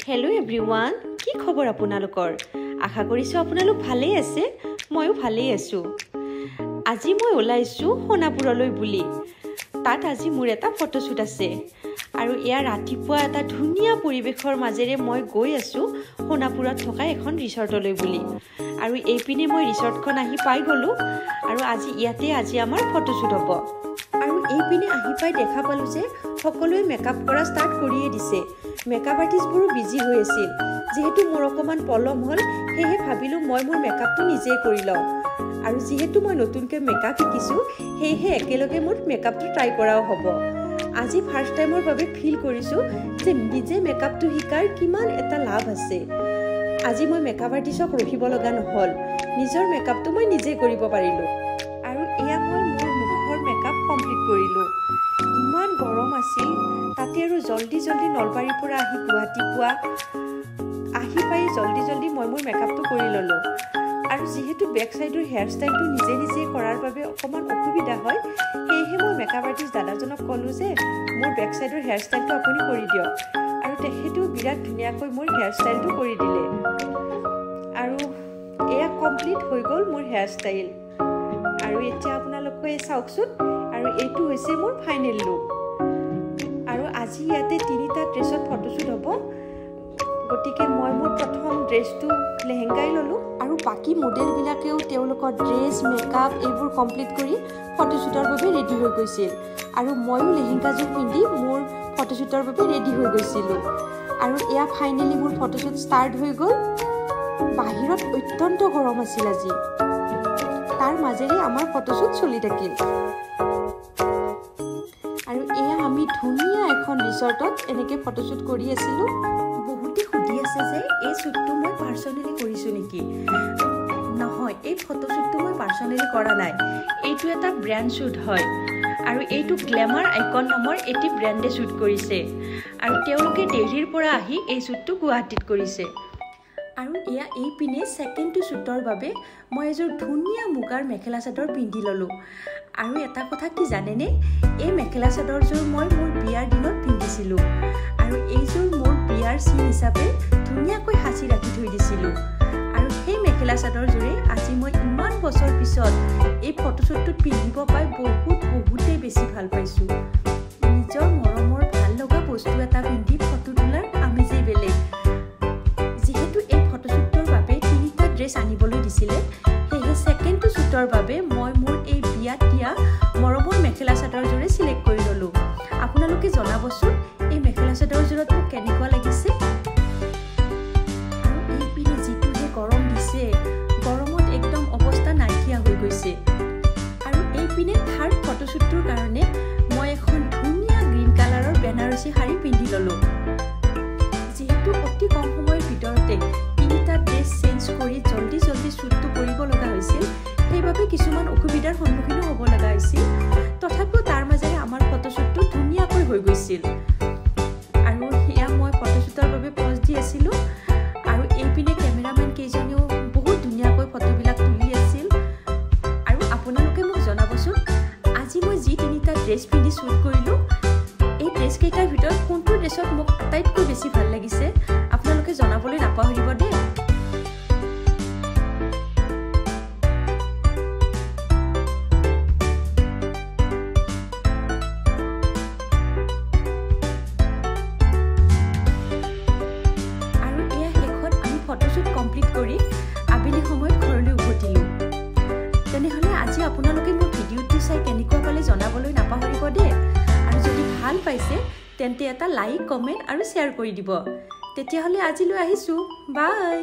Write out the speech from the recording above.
hello everyone কি খবৰ আপোনালোকৰ আশা কৰিছো আপোনালোক ভালেই আছে ময়ো ভালেই আছো আজি মই ওলাইছো সোনাপুৰলৈ বুলি তাত আজি মোৰ এটা ফটোশুট আছে আৰু এয়া ৰাতিপুৱা এটা ধুনীয়া পৰিবেশৰ মাজেৰে মই গৈ আছো সোনাপুৰত থকা এখন ৰিসৰ্টলৈ বুলি আৰু এইপিনে মই ৰিসৰ্টখন আহি পাই গলো আৰু আজি আমাৰ ফটোশুট হ'ব আৰু এইপিনে আহি পাই দেখা পালো যে সকলোৱে মেকআপ কৰা ষ্টাৰ্ট কৰিয়ে দিছে মেকআপ আৰ্টিষ্টবোৰ বিজি হৈ আছিল যেহেতু মোৰ অকমান পলম হল হেহে ভাবিলো মই মোৰ মেকআপটো নিজে কৰি লওঁ আৰু যেহেতু মই নতুনকৈ মেকআপ শিকিছো হেহে একেলগে মোৰ মেকআপটো ট্ৰাই কৰাও হ'ব আজি ফাৰ্স্ট টাইমৰ বাবে ফিল কৰিছো যে নিজে মেকআপটো শিকাৰ কিমান এটা লাভ আছে আজি মই মেকআপ আৰ্টিষ্টক ৰখিব লগা নহল নিজৰ মেকআপটো মই নিজে কৰিব পাৰিলো আৰু এয়া মই মোৰ মুখৰ মেকআপ কমপ্লিট কৰিলো ইমান গৰম আছিল তাতে আৰু জলদি নলবাৰীৰ পৰা আহি গুৱাহাটী পোৱা আহি পাই জলদি মই মোৰ মেকআপটো কৰি ললো আৰু যেহেতু বেক সাইডৰ হেয়াৰ ষ্টাইলটো নিজে কৰাৰ বাবে অকমান অসুবিধা হয় হেহে মই মেকআপ আৰ্টিষ্ট দাদাজনক কলো যে মোৰ বেক সাইডৰ হেয়াৰ ষ্টাইলটো আপুনি কৰি দিয়ক আৰু তেখেতেও বিৰাট ধুনীয়াকৈ মোৰ হেয়াৰ ষ্টাইলটো কৰি দিলে আৰু এয়া কমপ্লিট হৈ গ'ল মোৰ হেয়াৰ ষ্টাইল আৰু এতিয়া আপোনালোকে চাওকচোন আৰু এইটো হৈছে মোৰ ফাইনেল লুক আৰু আজি ইয়াতে তিনিটা ড্ৰেছত ফটোশুট হ'ব গতিকে মই মোৰ প্ৰথম ড্ৰেছটো লেহেংগাই ললো আৰু বাকি মডেল বিলাকেও তেওঁলোকৰ ড্ৰেছ মেকআপ এইবোৰ কমপ্লিট কৰি ফটোশুটৰ বাবে ৰেডি হৈ গৈছিল আৰু ময়ো লেহেংগাযোৰ পিন্ধি মোৰ ফটোশুটৰ বাবে ৰেডি হৈ গৈছিলোঁ আৰু এয়া ফাইনেলি মোৰ ফটোশুট ষ্টাৰ্ট হৈ গ'ল বাহিৰত অত্যন্ত গৰম আছিল আজি তাৰ মাজেৰে আমাৰ ফটোশুট চলি থাকিল আৰু এয়া আমি ধুনীয়া এখন ৰিসৰ্টত এনেকে ফটোশুট কৰি আছিলো বহুতে সুধি আছে যে এই শ্বুটটো মই পাৰ্সনেলি কৰিছো নেকি নহয় এই ফটোশুটটো মই পাৰ্সনেলি কৰা নাই এইটো এটা ব্ৰ্যান্ড শ্বুট হয় আৰু এইটো গ্ল্যামাৰ আইকন নামৰ এটি ব্ৰ্যান্ডে শ্বুট কৰিছে আৰু তেওঁলোকে দিল্লীৰ পৰা আহি এই শ্বুটটো গুৱাহাটীত কৰিছে আৰু এয়া এই পিনে সেকেন্ডটো শ্বুটৰ বাবে মই এযোৰ ধুনীয়া মুগাৰ মেখেলা চাদৰ পিন্ধি ললো আৰু এটা কথা কি জানেনে এই মেখেলা চাদৰযোৰ মই মোৰ বিয়াৰ দিনত পিন্ধিছিলোঁ আৰু এইযোৰ মোৰ বিয়াৰ চিন হিচাপে ধুনীয়াকৈ সাঁচি ৰাখি থৈ দিছিলোঁ আৰু সেই মেখেলা চাদৰযোৰে আজি মই ইমান বছৰ পিছত এই ফটোশ্বুটটোত পিন্ধিব পাই বহুতেই বেছি ভাল পাইছোঁ নিজৰ মৰমৰ ভাল লগা বস্তু এটা পিন্ধি ফটো তোলাৰ আমেজেই বেলেগ যেহেতু এই ফটোশ্বুটৰ বাবে তিনিটা ড্ৰেছ আনিবলৈ দিছিলে সেয়ে সেকেন্ডটো শ্বুটৰ বাবে মই মোৰ এই বিয়াত দিয়া মৰমৰ মেখেলা চাদৰযোৰে সিলেক্ট কৰি ললো আপোনালোকে জনাবচোন এই মেখেলা চাদৰযোৰত মোক কেনেকুৱা লাগিছে আৰু এই পিনে যিটোহে গৰম দিছে গৰমত একদম অৱস্থা নাইকিয়া হৈ গৈছে আৰু এই পিনে থাৰ্ড ফটোশ্বুটটোৰ কাৰণে মই এখন ধুনীয়া গ্ৰীণ কালাৰৰ বেনাৰসী শাৰী পিন্ধি ললো যেহেতু অতি কম সময়ৰ ভিতৰতে তিনিটা ড্ৰেছ চেঞ্জ কৰি জলদি শ্বুটটো কৰিব লগা হৈছিল সেইবাবে কিছুমান অসুবিধাৰ সন্মুখীন হ'ব লগা হৈছিল তথাপিও তাৰ মাজেৰে আমাৰ ফটোশ্বুটটো ধুনীয়াকৈ হৈ গৈছিল আৰু এয়া মই ফটোশ্বুটৰ বাবে পজ দি আছিলোঁ আৰু এইপিনে কেমেৰামেন কেইজনেও বহুত ধুনীয়াকৈ ফটোবিলাক তুলি আছিল আৰু আপোনালোকে মোক জনাবচোন আজি মই যি তিনিটা ড্ৰেছ পিন্ধি শ্বুট কৰিলোঁ এই ড্ৰেছকেইটাৰ ভিতৰত কোনটো ড্ৰেছত মোক আটাইতকৈ বেছি ভাল লাগিছে আপোনালোকে জনাবলৈ নাপাহৰিব দেই ফটোশ্বুট কমপ্লিট কৰি আবেলি সময়ত ঘৰলৈ উভতিলোঁ তেনেহ'লে আজি আপোনালোকে মোৰ ভিডিঅ'টো চাই কেনেকুৱা পালে জনাবলৈ নাপাহৰিব দেই আৰু যদি ভাল পাইছে তেন্তে এটা লাইক কমেণ্ট আৰু শ্বেয়াৰ কৰি দিব তেতিয়াহ'লে আজিলৈ আহিছোঁ বাই